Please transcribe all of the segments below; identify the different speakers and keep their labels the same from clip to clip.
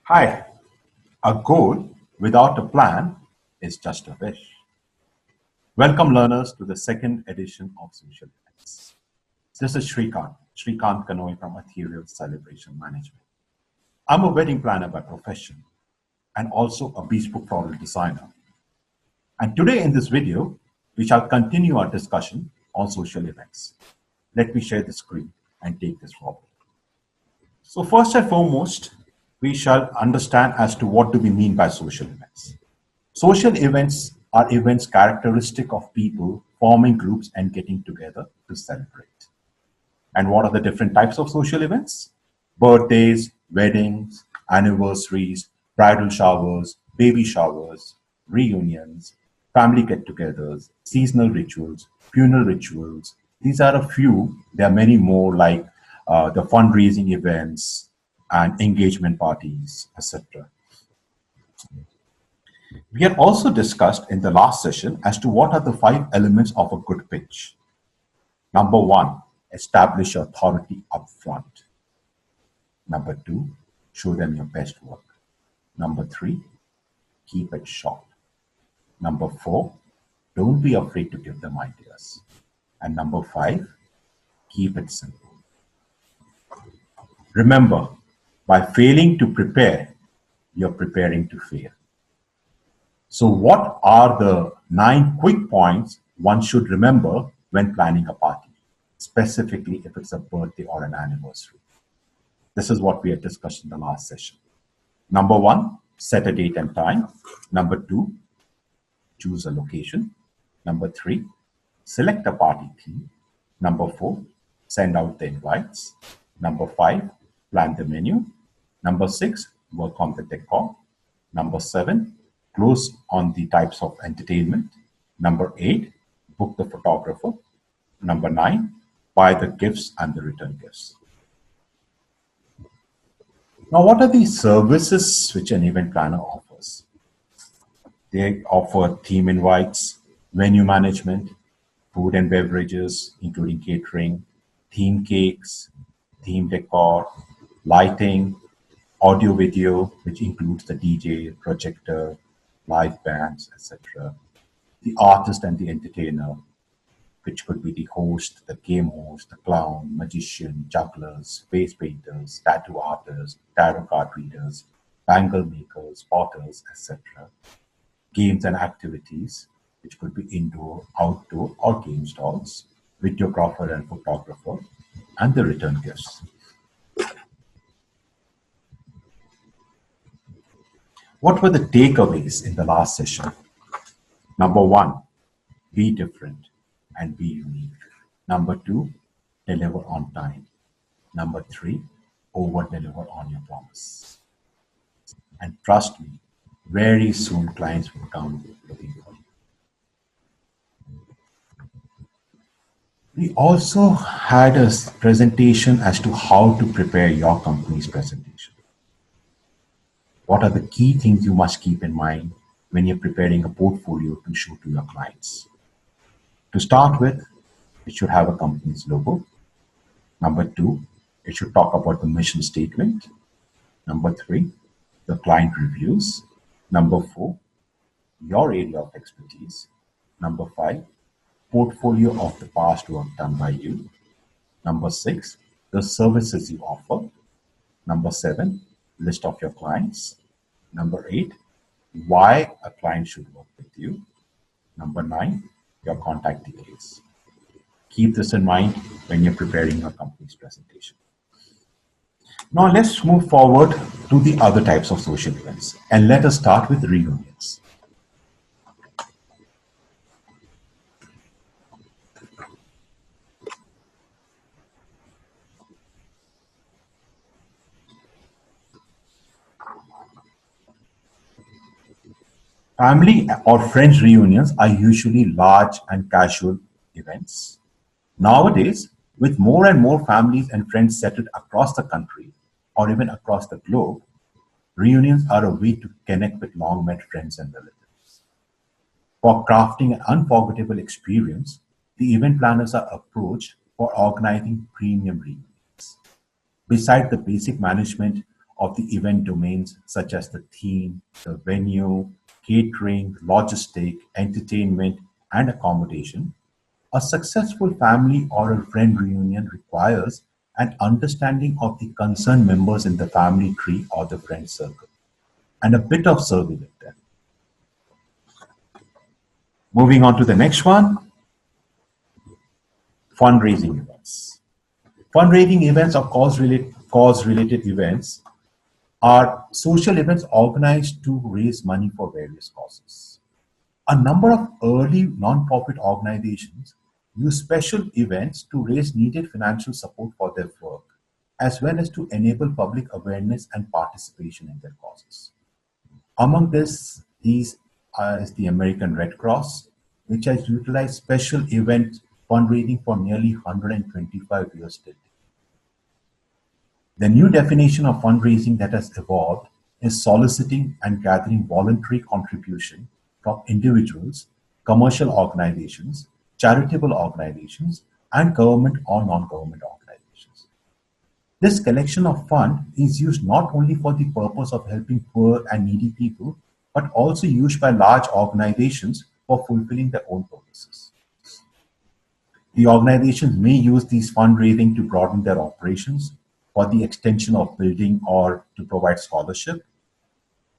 Speaker 1: Hi, a goal without a plan is just a wish. Welcome, learners, to the second edition of Social Events. This is Srikant Kanoi from Ethereal Celebration Management. I'm a wedding planner by profession and also a bespoke floral designer. And today in this video, we shall continue our discussion on social events. Let me share the screen and take this forward. So first and foremost, we shall understand as to what do we mean by social events. Social events are events characteristic of people forming groups and getting together to celebrate. And what are the different types of social events? Birthdays, weddings, anniversaries, bridal showers, baby showers, reunions, family get-togethers, seasonal rituals, funeral rituals. These are a few. There are many more like the fundraising events and engagement parties, etc. We had also discussed in the last session as to what are the 5 elements of a good pitch. Number 1, establish your authority up front. Number 2, show them your best work. Number 3, keep it short. Number 4, don't be afraid to give them ideas. And number 5, keep it simple. Remember, by failing to prepare, you're preparing to fail. So what are the 9 quick points one should remember when planning a party, specifically if it's a birthday or an anniversary? This is what we had discussed in the last session. Number 1, set a date and time. Number 2, choose a location. Number 3, select a party theme. Number 4, send out the invites. Number 5, plan the menu. Number 6, work on the decor. Number 7, close on the types of entertainment. Number 8, book the photographer. Number 9, buy the gifts and the return gifts. Now, what are the services which an event planner offers? They offer theme invites, venue management, food and beverages, including catering, theme cakes, theme decor, lighting, audio video, which includes the DJ, projector, live bands, etc. The artist and the entertainer, which could be the host, the game host, the clown, magician, jugglers, face painters, tattoo artists, tarot card readers, bangle makers, potters, etc. Games and activities, which could be indoor, outdoor, or game stalls, videographer and photographer, and the return gifts. What were the takeaways in the last session? Number 1, be different and be unique. Number 2, deliver on time. Number 3, over-deliver on your promise. And trust me, very soon clients will come looking for you. We also had a presentation as to how to prepare your company's presentation. What are the key things you must keep in mind when you're preparing a portfolio to show to your clients? To start with, it should have a company's logo. Number 2, it should talk about the mission statement. Number 3, the client reviews. Number 4, your area of expertise. Number 5, portfolio of the past work done by you. Number 6, the services you offer. Number 7, list of your clients. Number 8, why a client should work with you. Number 9, your contact details. Keep this in mind when you're preparing your company's presentation. Now let's move forward to the other types of social events, and let us start with reunions. Family or friends reunions are usually large and casual events. Nowadays, with more and more families and friends settled across the country or even across the globe, reunions are a way to connect with long-met friends and relatives. For crafting an unforgettable experience, the event planners are approached for organizing premium reunions. Besides the basic management of the event domains such as the theme, the venue, catering, logistic, entertainment, and accommodation, a successful family or a friend reunion requires an understanding of the concerned members in the family tree or the friend circle, and a bit of survey with them. Moving on to the next one, fundraising events. Fundraising events or cause-related events are social events organized to raise money for various causes. A number of early non-profit organizations use special events to raise needed financial support for their work, as well as to enable public awareness and participation in their causes. Among these is the American Red Cross, which has utilized special event fundraising for nearly 125 years till date. The new definition of fundraising that has evolved is soliciting and gathering voluntary contribution from individuals, commercial organizations, charitable organizations, and government or non-government organizations. This collection of funds is used not only for the purpose of helping poor and needy people, but also used by large organizations for fulfilling their own purposes. The organizations may use these fundraising to broaden their operations, for the extension of building, or to provide scholarship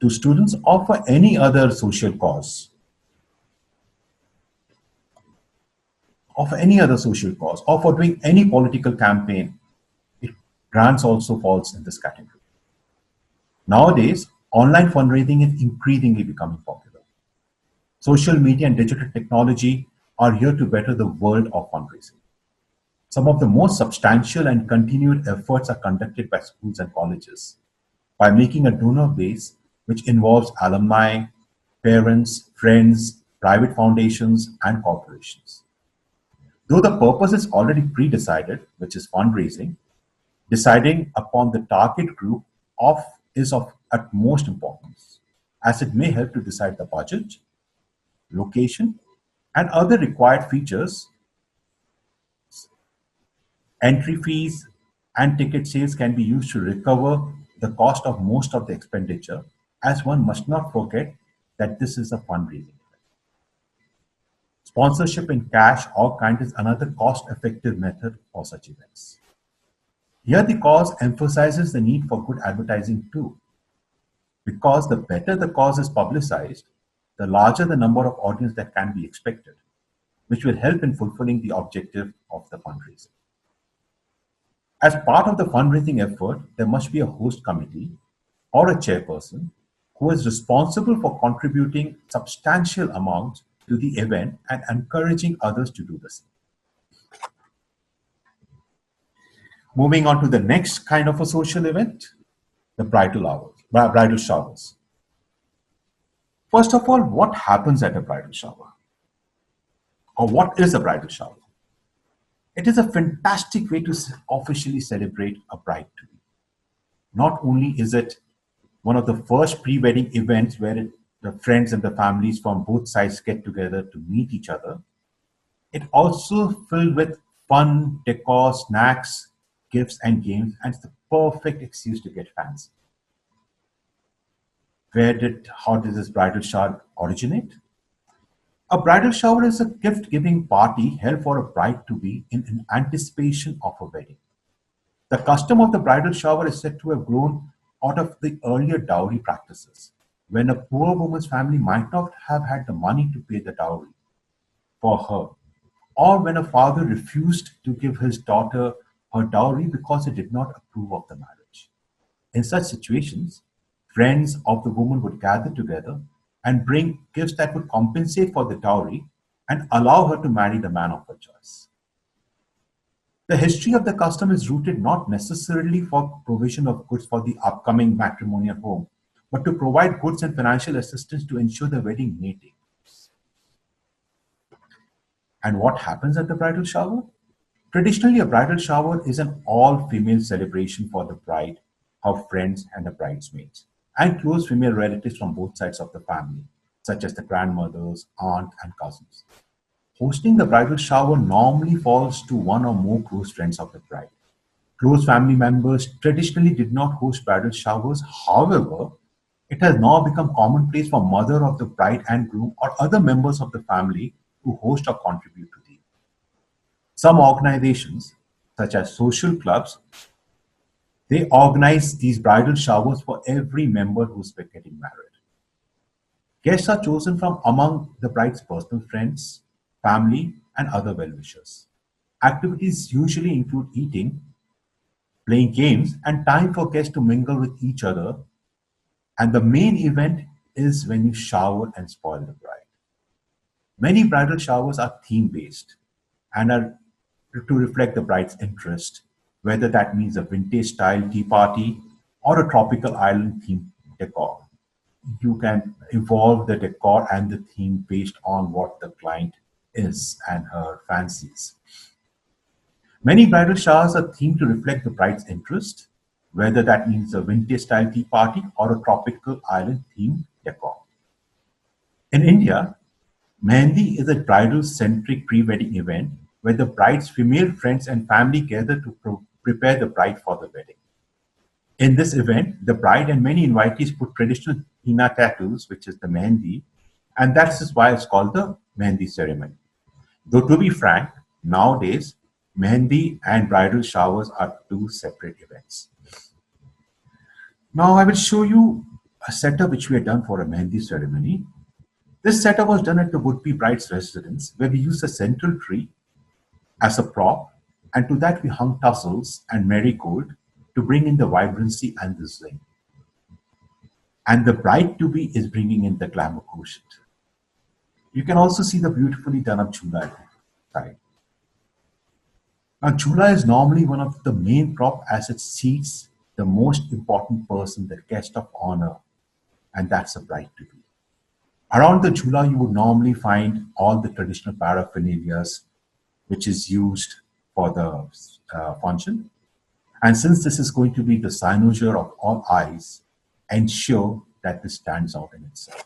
Speaker 1: to students, or for any other social cause, or for doing any political campaign. Grants also falls in this category. Nowadays, online fundraising is increasingly becoming popular. Social media and digital technology are here to better the world of fundraising. Some of the most substantial and continued efforts are conducted by schools and colleges by making a donor base which involves alumni, parents, friends, private foundations, and corporations. Though the purpose is already pre-decided, which is fundraising, deciding upon the target group is of utmost importance, as it may help to decide the budget, location, and other required features. Entry fees and ticket sales can be used to recover the cost of most of the expenditure, as one must not forget that this is a fundraising event. Sponsorship in cash or kind is another cost-effective method for such events. Here the cause emphasizes the need for good advertising too, because the better the cause is publicized, the larger the number of audience that can be expected, which will help in fulfilling the objective of the fundraising. As part of the fundraising effort, there must be a host committee or a chairperson who is responsible for contributing substantial amounts to the event and encouraging others to do the same. Moving on to the next kind of a social event, the bridal showers. First of all, what happens at a bridal shower? Or what is a bridal shower? It is a fantastic way to officially celebrate a bride-to-be. Not only is it one of the first pre-wedding events where the friends and the families from both sides get together to meet each other, it also filled with fun, decor, snacks, gifts, and games, and it's the perfect excuse to get fancy. How did this bridal shower originate? A bridal shower is a gift-giving party held for a bride-to-be in anticipation of a wedding. The custom of the bridal shower is said to have grown out of the earlier dowry practices, when a poor woman's family might not have had the money to pay the dowry for her, or when a father refused to give his daughter her dowry because he did not approve of the marriage. In such situations, friends of the woman would gather together and bring gifts that would compensate for the dowry and allow her to marry the man of her choice. The history of the custom is rooted not necessarily for provision of goods for the upcoming matrimonial home, but to provide goods and financial assistance to ensure the wedding may take place. And what happens at the bridal shower? Traditionally, a bridal shower is an all-female celebration for the bride, her friends, and the bridesmaids, and close female relatives from both sides of the family, such as the grandmothers, aunt, and cousins. Hosting the bridal shower normally falls to one or more close friends of the bride. Close family members traditionally did not host bridal showers. However, it has now become commonplace for mother of the bride and groom or other members of the family to host or contribute to the. Some organizations, such as social clubs, they organize these bridal showers for every member who's getting married. Guests are chosen from among the bride's personal friends, family, and other well-wishers. Activities usually include eating, playing games, and time for guests to mingle with each other. And the main event is when you shower and spoil the bride. Many bridal showers are theme-based and are to reflect the bride's interest, whether that means a vintage-style tea party or a tropical island theme decor. You can evolve the decor and the theme based on what the client is and her fancies. Many bridal showers are themed to reflect the bride's interest, whether that means a vintage style tea party or a tropical island themed decor. In India, Mehndi is a bridal centric pre wedding event where the bride's female friends and family gather to prepare the bride for the wedding. In this event, the bride and many invitees put traditional henna tattoos, which is the mehndi, and that's why it's called the mehndi ceremony. Though to be frank, nowadays, mehndi and bridal showers are two separate events. Now I will show you a setup which we had done for a mehndi ceremony. This setup was done at the would-be bride's residence, where we used a central tree as a prop, and to that we hung tassels and marigold to bring in the vibrancy and the zing. And the bride-to-be is bringing in the glamour quotient. You can also see the beautifully done up chula at the side. Now, chula is normally one of the main prop as it seats the most important person, the guest of honor, and that's a bride-to-be. Around the chula, you would normally find all the traditional paraphernalia which is used for the function. And since this is going to be the cynosure of all eyes, ensure that this stands out in itself.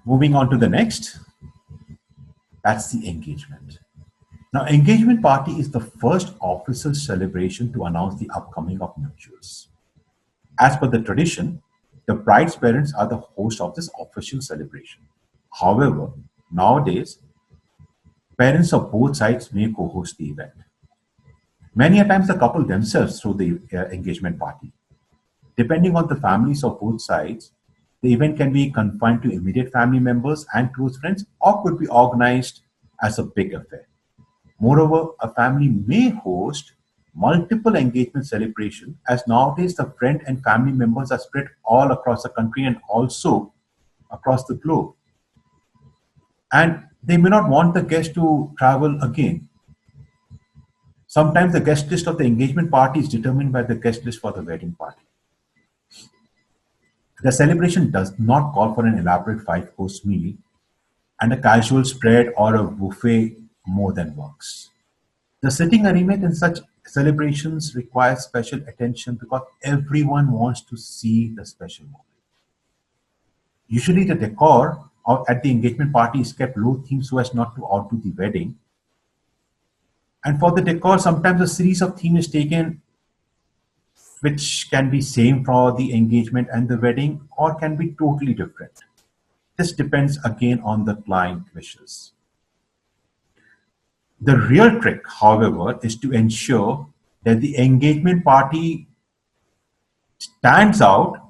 Speaker 1: Moving on to the next, that's the engagement. Now, engagement party is the first official celebration to announce the upcoming of nuptials. As per the tradition, the bride's parents are the host of this official celebration. However, nowadays, parents of both sides may co-host the event. Many a times the couple themselves throw the engagement party. Depending on the families of both sides, the event can be confined to immediate family members and close friends or could be organized as a big affair. Moreover, a family may host multiple engagement celebrations as nowadays the friend and family members are spread all across the country and also across the globe. And they may not want the guest to travel again. Sometimes the guest list of the engagement party is determined by the guest list for the wedding party. The celebration does not call for an elaborate five-course meal, and a casual spread or a buffet more than works. The sitting arrangement in such celebrations requires special attention because everyone wants to see the special moment. Usually the decor at the engagement party is kept low theme so as not to outdo the wedding. And for the decor, sometimes a series of themes is taken which can be same for the engagement and the wedding or can be totally different. This depends again on the client wishes. The real trick, however, is to ensure that the engagement party stands out,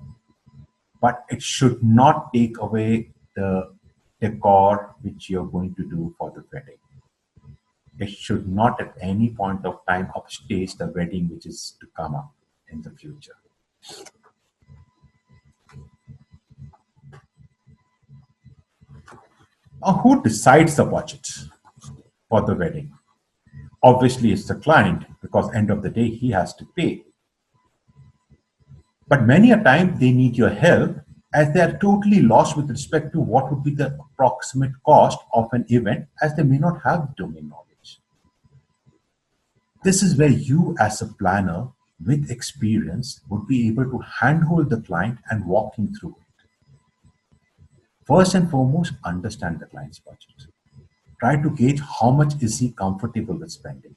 Speaker 1: but it should not take away the decor which you're going to do for the wedding. It should not at any point of time upstage the wedding which is to come up in the future. Now, who decides the budget for the wedding? Obviously, it's the client because end of the day, he has to pay. But many a time they need your help as they are totally lost with respect to what would be the approximate cost of an event as they may not have domain knowledge. This is where you as a planner with experience would be able to handhold the client and walk him through it. First and foremost, understand the client's budget. try to gauge how much is he comfortable with spending.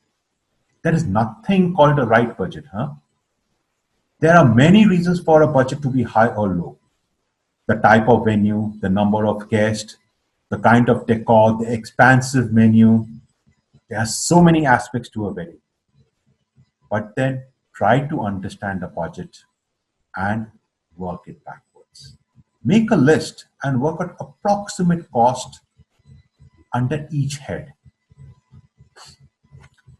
Speaker 1: There is nothing called a right budget, huh? There are many reasons for a budget to be high or low. The type of venue, the number of guests, the kind of decor, the expansive menu. There are so many aspects to a wedding. But then try to understand the budget and work it backwards. Make a list and work out approximate cost under each head.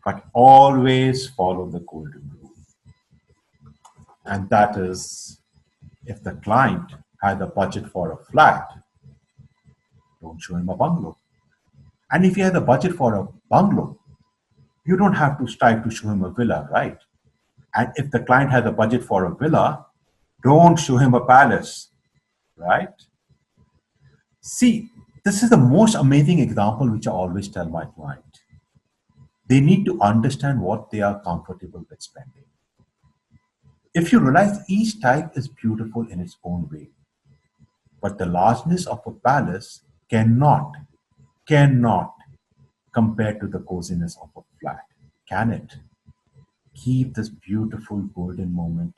Speaker 1: But always follow the golden rule. And that is, if the client had a budget for a flat, don't show him a bungalow. And if he has a budget for a bungalow, you don't have to strive to show him a villa, right? And if the client has a budget for a villa, don't show him a palace, right? See, this is the most amazing example which I always tell my client. They need to understand what they are comfortable with spending. If you realize each type is beautiful in its own way, but the largeness of a palace cannot compare to the coziness of a flat, can it? Keep this beautiful golden moment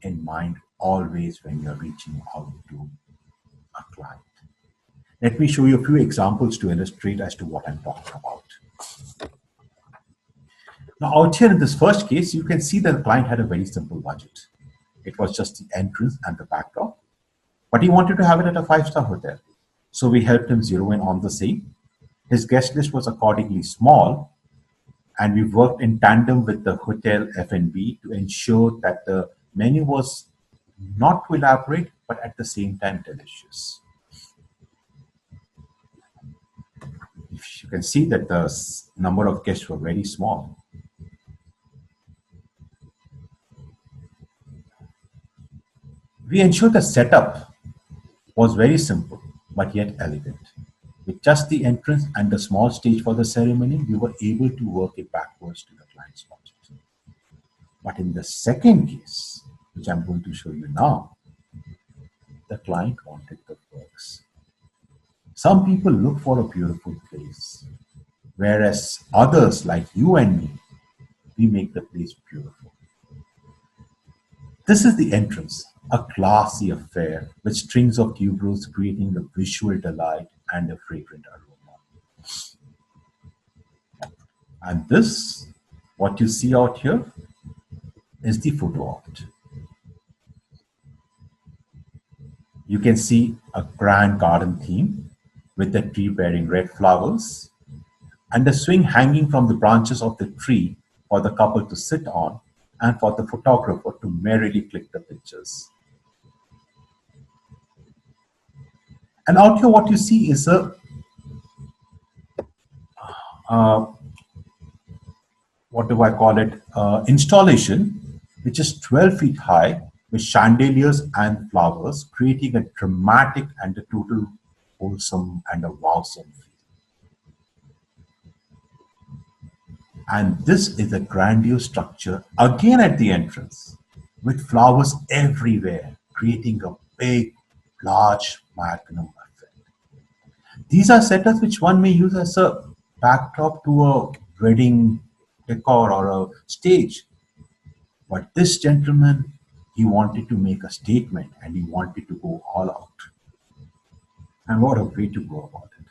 Speaker 1: in mind always when you're reaching out to a client. Let me show you a few examples to illustrate as to what I'm talking about. Now, out here in this first case, you can see that the client had a very simple budget. It was just the entrance and the backdrop, but he wanted to have it at a 5-star hotel. So we helped him zero in on the same. His guest list was accordingly small, and we worked in tandem with the hotel F&B to ensure that the menu was not too elaborate, but at the same time delicious. You can see that the number of guests were very small. We ensured the setup was very simple, but yet elegant. With just the entrance and the small stage for the ceremony, we were able to work it backwards to the client's budget. But in the second case, which I'm going to show you now, the client wanted the perks. Some people look for a beautiful place, whereas others, like you and me, we make the place beautiful. This is the entrance, a classy affair with strings of tuberose creating a visual delight and a fragrant aroma. And this, what you see out here, is the photo of it. You can see a grand garden theme with the tree bearing red flowers and a swing hanging from the branches of the tree for the couple to sit on and for the photographer to merrily click the pictures. And out here what you see is a what do I call it, installation which is 12 feet high with chandeliers and flowers, creating a dramatic and a total wholesome and a wowsome feel. And this is a grandiose structure again at the entrance with flowers everywhere, creating a big, large magnum effect. These are setups which one may use as a backdrop to a wedding decor or a stage. But this gentleman, he wanted to make a statement and he wanted to go all out. And what a way to go about it.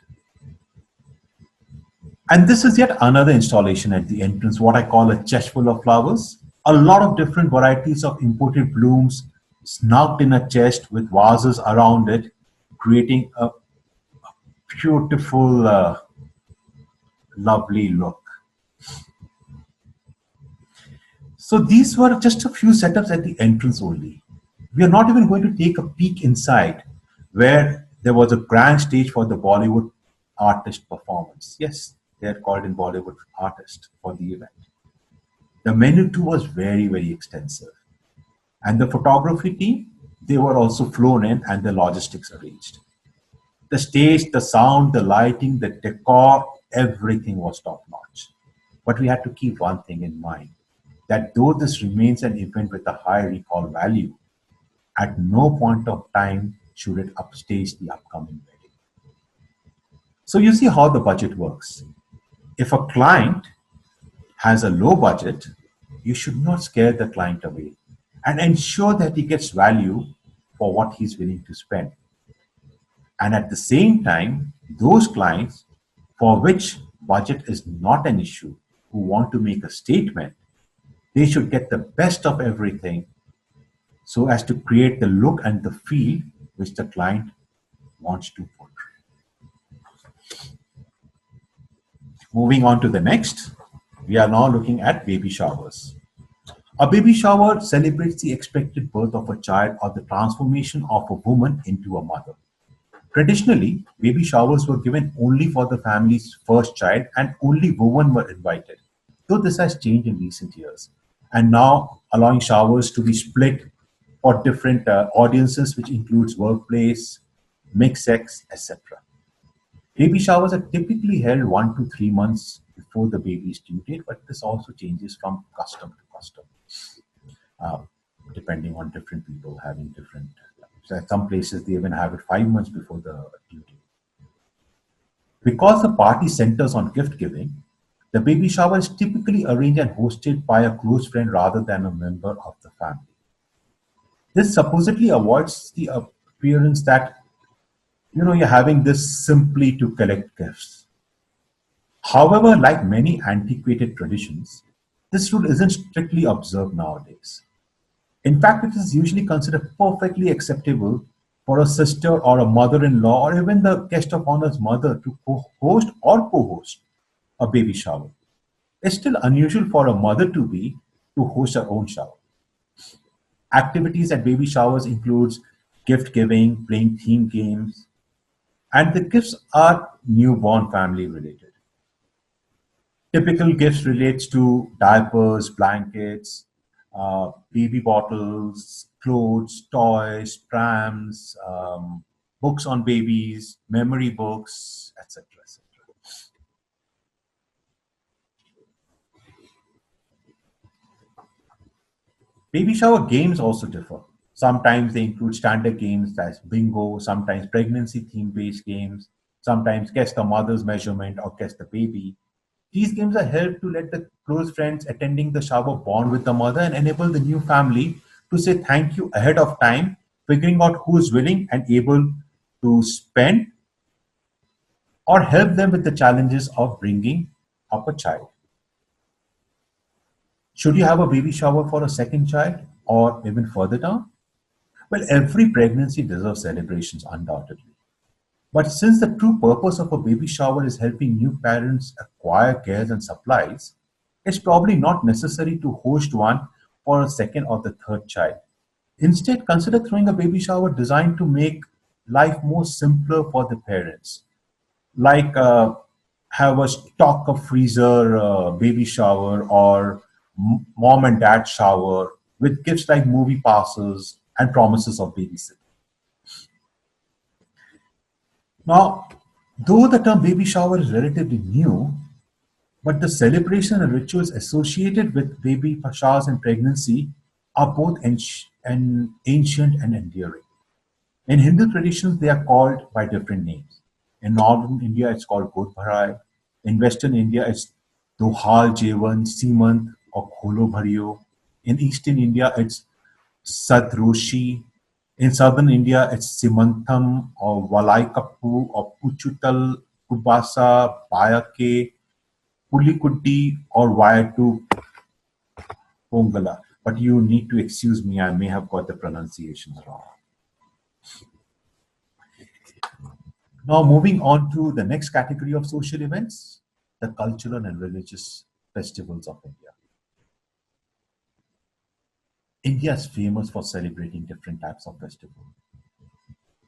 Speaker 1: And this is yet another installation at the entrance, what I call a chest full of flowers. A lot of different varieties of imported blooms snugged in a chest with vases around it, creating a beautiful, lovely look. So these were just a few setups at the entrance only. We are not even going to take a peek inside where there was a grand stage for the Bollywood artist performance. Yes, they are called in Bollywood artist for the event. The menu too was very, very extensive. And the photography team, they were also flown in and the logistics arranged. The stage, the sound, the lighting, the decor, everything was top notch. But we had to keep one thing in mind, that though this remains an event with a high recall value, at no point of time should it upstage the upcoming wedding. So you see how the budget works. If a client has a low budget, you should not scare the client away and ensure that he gets value for what he's willing to spend. And at the same time, those clients for which budget is not an issue, who want to make a statement, they should get the best of everything so as to create the look and the feel which the client wants to portray. Moving on to the next, we are now looking at baby showers. A baby shower celebrates the expected birth of a child or the transformation of a woman into a mother. Traditionally, baby showers were given only for the family's first child and only women were invited, though this has changed in recent years. And now allowing showers to be split for different audiences, which includes workplace, mixed sex, etc. Baby showers are typically held 1 to 3 months before the baby's due date, but this also changes from custom to custom, uh, depending on different people having different. So at some places, they even have it 5 months before the due date. Because the party centers on gift giving, the baby shower is typically arranged and hosted by a close friend rather than a member of the family. This supposedly avoids the appearance that you're having this simply to collect gifts. However, like many antiquated traditions, this rule isn't strictly observed nowadays. In fact, it is usually considered perfectly acceptable for a sister or a mother-in-law or even the guest of honor's mother to host or co-host a baby shower. It's still unusual for a mother to host her own shower. Activities at baby showers includes gift giving, playing theme games, and the gifts are newborn family related. Typical gifts relates to diapers, blankets, baby bottles, clothes, toys, prams, books on babies, memory books, etc. etc. Baby shower games also differ. Sometimes they include standard games as bingo, sometimes pregnancy theme based games, sometimes guess the mother's measurement or guess the baby. These games are held to let the close friends attending the shower bond with the mother and enable the new family to say thank you ahead of time, figuring out who is willing and able to spend or help them with the challenges of bringing up a child. Should you have a baby shower for a second child or even further down? Well, every pregnancy deserves celebrations, undoubtedly. But since the true purpose of a baby shower is helping new parents acquire cares and supplies, it's probably not necessary to host one for a second or the third child. Instead, consider throwing a baby shower designed to make life more simpler for the parents, like have a stock of freezer baby shower or mom and dad shower with gifts like movie passes and promises of babysitting. Now, though the term baby shower is relatively new, but the celebration and rituals associated with baby showers and pregnancy are both ancient and enduring. In Hindu traditions, they are called by different names. In northern India, it's called God Bharai. In western India, it's Dohal Jevan, Simant, or Kholo Bhariyo. In eastern India, it's Sadroshi. In southern India, it's Simantham or Valaikappu or Puchutal, Kubasa, Bayake, Pulikuddi or Vayatu Pongala. But you need to excuse me, I may have got the pronunciations wrong. Now, moving on to the next category of social events, the cultural and religious festivals of India. India is famous for celebrating different types of festivals.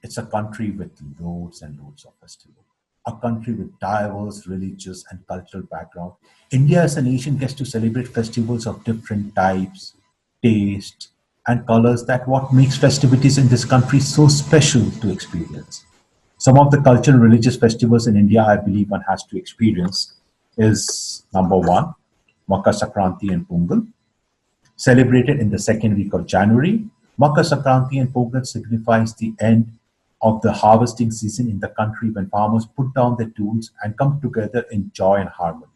Speaker 1: It's a country with loads and loads of festivals. A country with diverse religious and cultural background. India as a nation gets to celebrate festivals of different types, tastes, and colors that what makes festivities in this country so special to experience. Some of the cultural and religious festivals in India I believe one has to experience is number one, Makar Sankranti and Pongal. Celebrated in the second week of January, Makar Sankranti and Pongal signifies the end of the harvesting season in the country when farmers put down their tools and come together in joy and harmony.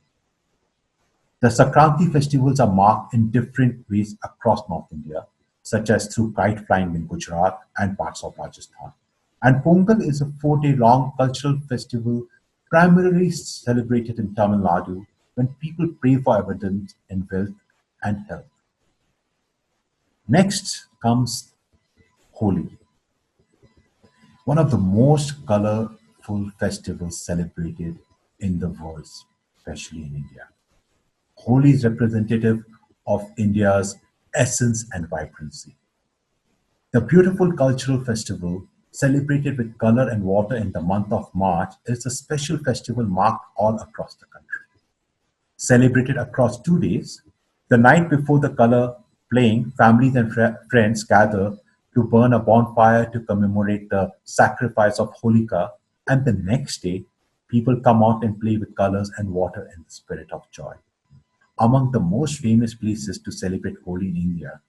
Speaker 1: The Sankranti festivals are marked in different ways across North India, such as through kite flying in Gujarat and parts of Rajasthan. And Pongal is a 4-day long cultural festival primarily celebrated in Tamil Nadu when people pray for abundance in wealth and health. Next comes Holi, one of the most colorful festivals celebrated in the world, especially in India. Holi is representative of India's essence and vibrancy. The beautiful cultural festival, celebrated with color and water in the month of March, is a special festival marked all across the country. Celebrated across 2 days, the night before the color playing, families and friends gather to burn a bonfire to commemorate the sacrifice of Holika, and the next day, people come out and play with colors and water in the spirit of joy. Among the most famous places to celebrate Holi in India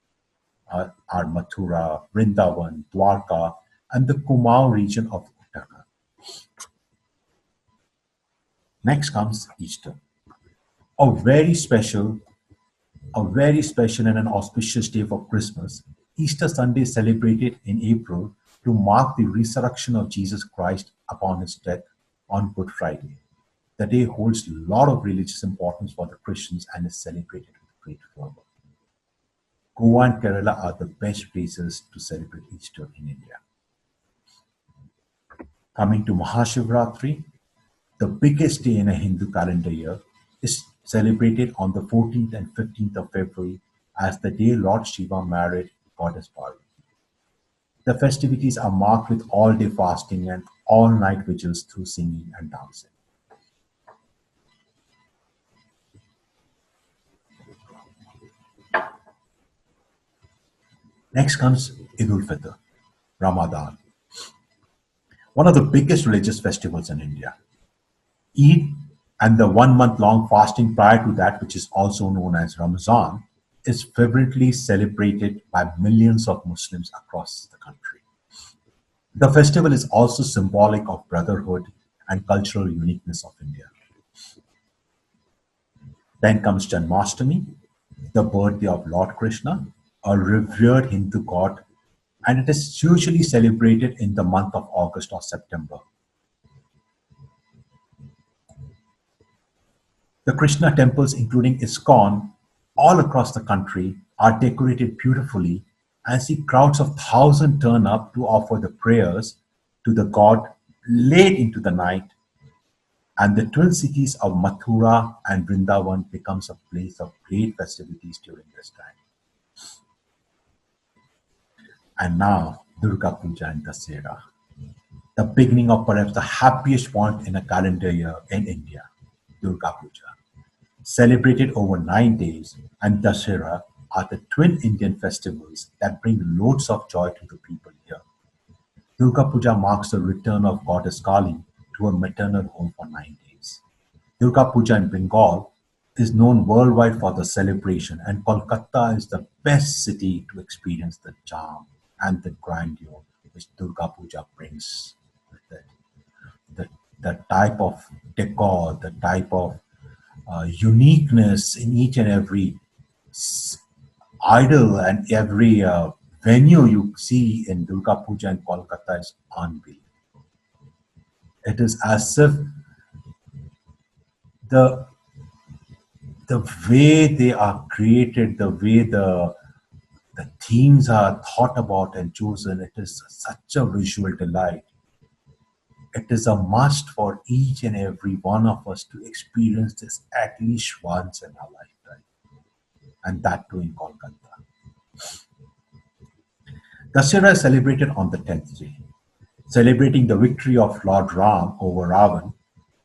Speaker 1: are Mathura, Vrindavan, Dwarka, and the Kumaon region of Uttarakhand. Next comes Easter, a very special, and an auspicious day for Christmas. Easter Sunday is celebrated in April to mark the resurrection of Jesus Christ upon his death on Good Friday. The day holds a lot of religious importance for the Christians and is celebrated with great fervor. Goa and Kerala are the best places to celebrate Easter in India. Coming to Mahashivratri, the biggest day in a Hindu calendar year, is celebrated on the 14th and 15th of February as the day Lord Shiva married Goddess Parvati. The festivities are marked with all-day fasting and all-night vigils through singing and dancing. Next comes Eid ul-Fitr, Ramadan, one of the biggest religious festivals in India. Eid and the 1 month long fasting prior to that, which is also known as Ramazan, is fervently celebrated by millions of Muslims across the country. The festival is also symbolic of brotherhood and cultural uniqueness of India. Then comes Janmashtami, the birthday of Lord Krishna, a revered Hindu god, and it is usually celebrated in the month of August or September. The Krishna temples, including ISKCON, all across the country, are decorated beautifully and see crowds of thousands turn up to offer the prayers to the god late into the night, and the twin cities of Mathura and Vrindavan becomes a place of great festivities during this time. And now, Durga Puja and Dasera, the beginning of perhaps the happiest point in a calendar year in India, Durga Puja. Celebrated over 9 days, and Dasera are the twin Indian festivals that bring loads of joy to the people here. Durga Puja marks the return of Goddess Kali to her maternal home for 9 days. Durga Puja in Bengal is known worldwide for the celebration, and Kolkata is the best city to experience the charm and the grandeur which Durga Puja brings with it. The type of decor, the type of uniqueness in each and every idol and every venue you see in Durga Puja in Kolkata is unbelievable. It is as if the the way they are created, the way the themes are thought about and chosen, it is such a visual delight. It is a must for each and every one of us to experience this at least once in our lifetime, and that too in Kolkata. Dasera is celebrated on the 10th day, celebrating the victory of Lord Ram over Ravan,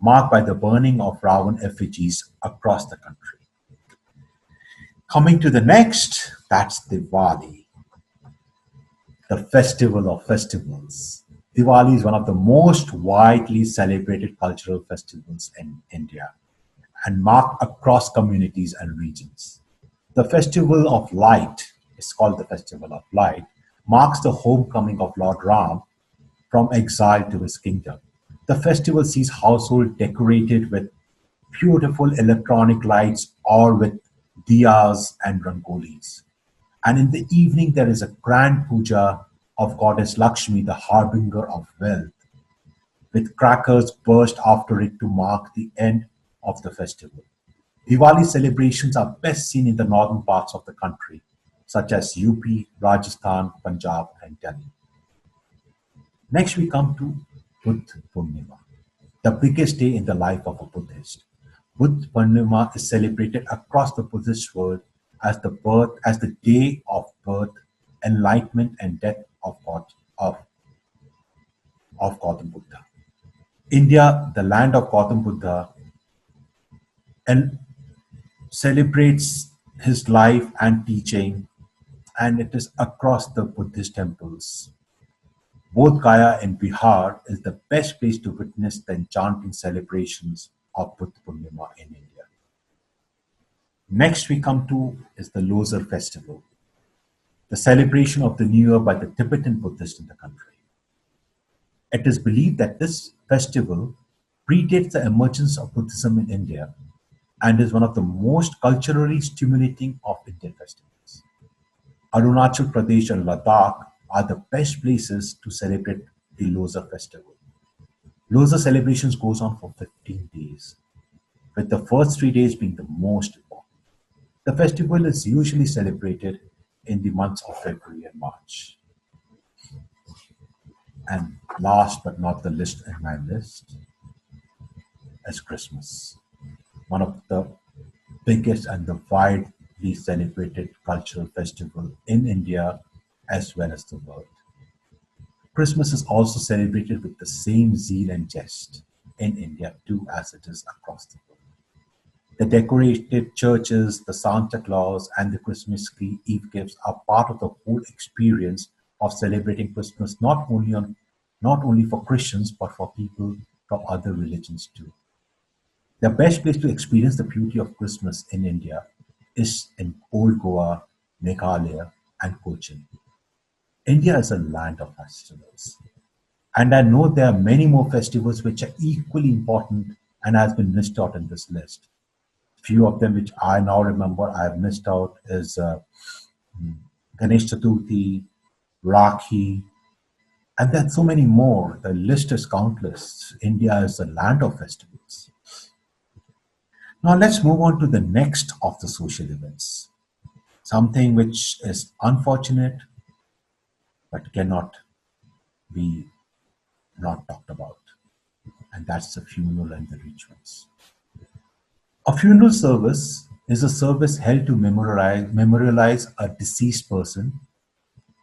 Speaker 1: marked by the burning of Ravan effigies across the country. Coming to the next, that's Diwali, the festival of festivals. Diwali is one of the most widely celebrated cultural festivals in India and marked across communities and regions. The Festival of Light, it's called the Festival of Light, marks the homecoming of Lord Ram from exile to his kingdom. The festival sees households decorated with beautiful electronic lights or with diyas and rangolis. And in the evening, there is a grand puja of goddess Lakshmi, the harbinger of wealth, with crackers burst after it to mark the end of the festival. Diwali celebrations are best seen in the northern parts of the country, such as UP, Rajasthan, Punjab, and Delhi. Next, we come to Buddha Purnima, the biggest day in the life of a Buddhist. Buddha Purnima is celebrated across the Buddhist world as the day of birth, enlightenment, and death of Gautam Buddha. India, the land of Gautam Buddha, and celebrates his life and teaching, and it is across the Buddhist temples. Bodh Gaya in Bihar is the best place to witness the enchanting celebrations of Buddha Purnima in India. Next we come to is the Losar festival, the celebration of the New Year by the Tibetan Buddhists in the country. It is believed that this festival predates the emergence of Buddhism in India and is one of the most culturally stimulating of Indian festivals. Arunachal Pradesh and Ladakh are the best places to celebrate the Losar festival. Losar celebrations goes on for 15 days, with the first 3 days being the most important. The festival is usually celebrated in the months of February and March. And last but not the least in my list is Christmas, one of the biggest and the widely celebrated cultural festival in India as well as the world. Christmas is also celebrated with the same zeal and zest in India too as it is across the world. The decorated churches, the Santa Claus, and the Christmas Eve gifts are part of the whole experience of celebrating Christmas not only for Christians but for people from other religions too. The best place to experience the beauty of Christmas in India is in Old Goa, Meghalaya, and Cochin. India is a land of festivals. And I know there are many more festivals which are equally important and has been missed out in this list. Few of them which I now remember I have missed out is Ganesh Chaturthi, Rakhi, and then so many more. The list is countless. India is a land of festivals. Now let's move on to the next of the social events. Something which is unfortunate but cannot be not talked about. And that's the funeral and the rituals. A funeral service is a service held to memorialize a deceased person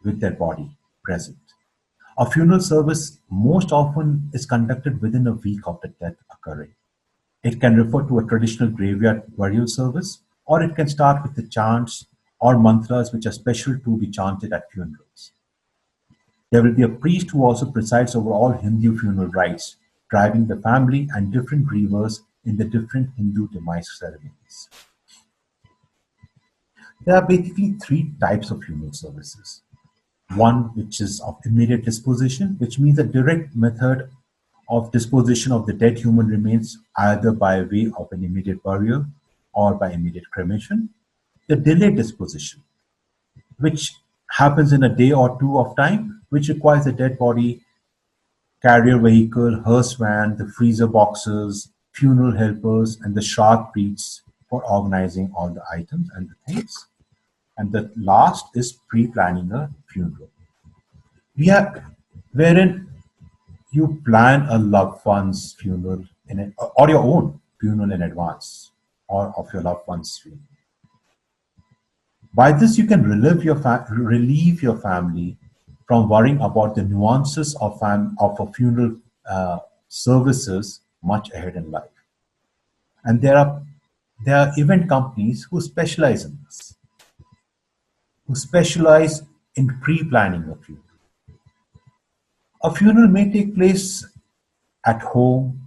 Speaker 1: with their body present. A funeral service most often is conducted within a week of the death occurring. It can refer to a traditional graveyard burial service, or it can start with the chants or mantras which are special to be chanted at funerals. There will be a priest who also presides over all Hindu funeral rites, driving the family and different grievers in the different Hindu demise ceremonies. There are basically three types of funeral services. One which is of immediate disposition, which means a direct method of disposition of the dead human remains either by way of an immediate burial or by immediate cremation. The delayed disposition, which happens in a day or two of time, which requires a dead body, carrier vehicle, hearse van, the freezer boxes, funeral helpers, and the shroud priests for organizing all the items and the things. And the last is pre-planning a funeral. We have wherein you plan a loved one's funeral or your own funeral in advance, or of your loved one's funeral. By this, you can relieve your family from worrying about the nuances of a funeral services much ahead in life. And there are event companies who specialize in this, who specialize in pre-planning a funeral. A funeral may take place at home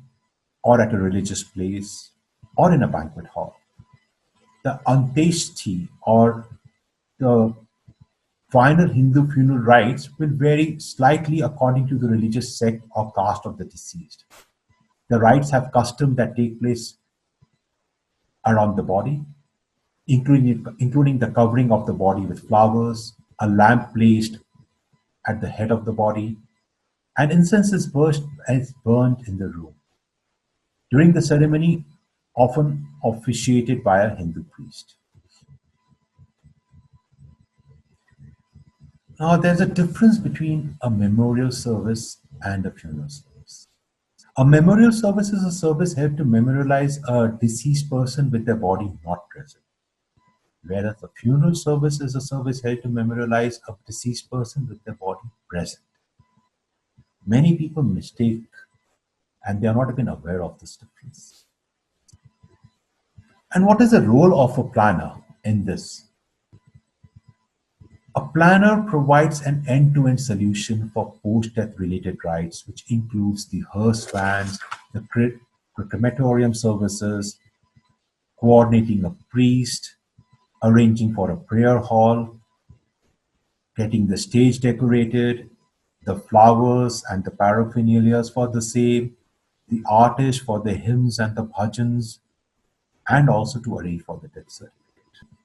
Speaker 1: or at a religious place or in a banquet hall. The antyeshti or the Final Hindu funeral rites will vary slightly according to the religious sect or caste of the deceased. The rites have customs that take place around the body, including the covering of the body with flowers, a lamp placed at the head of the body, and incense is burned in the room. During the ceremony, often officiated by a Hindu priest. Now, there's a difference between a memorial service and a funeral service. A memorial service is a service held to memorialize a deceased person with their body not present, whereas a funeral service is a service held to memorialize a deceased person with their body present. Many people mistake and they are not even aware of this difference. And what is the role of a planner in this? A planner provides an end-to-end solution for post-death related rites, which includes the hearse vans, the crematorium services, coordinating a priest, arranging for a prayer hall, getting the stage decorated, the flowers and the paraphernalia for the same, the artist for the hymns and the bhajans, and also to arrange for the death certificate.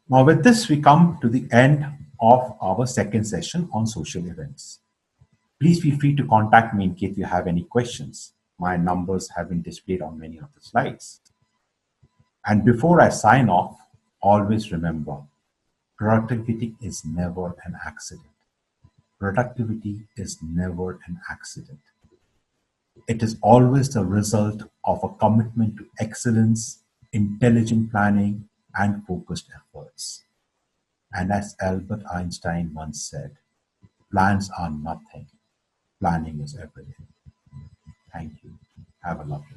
Speaker 1: Now, with this, we come to the end of our second session on social events. Please feel free to contact me in case you have any questions. My numbers have been displayed on many of the slides. And before I sign off, always remember, productivity is never an accident. Productivity is never an accident. It is always the result of a commitment to excellence, intelligent planning, and focused efforts. And as Albert Einstein once said, plans are nothing, planning is everything. Thank you. Have a lovely day.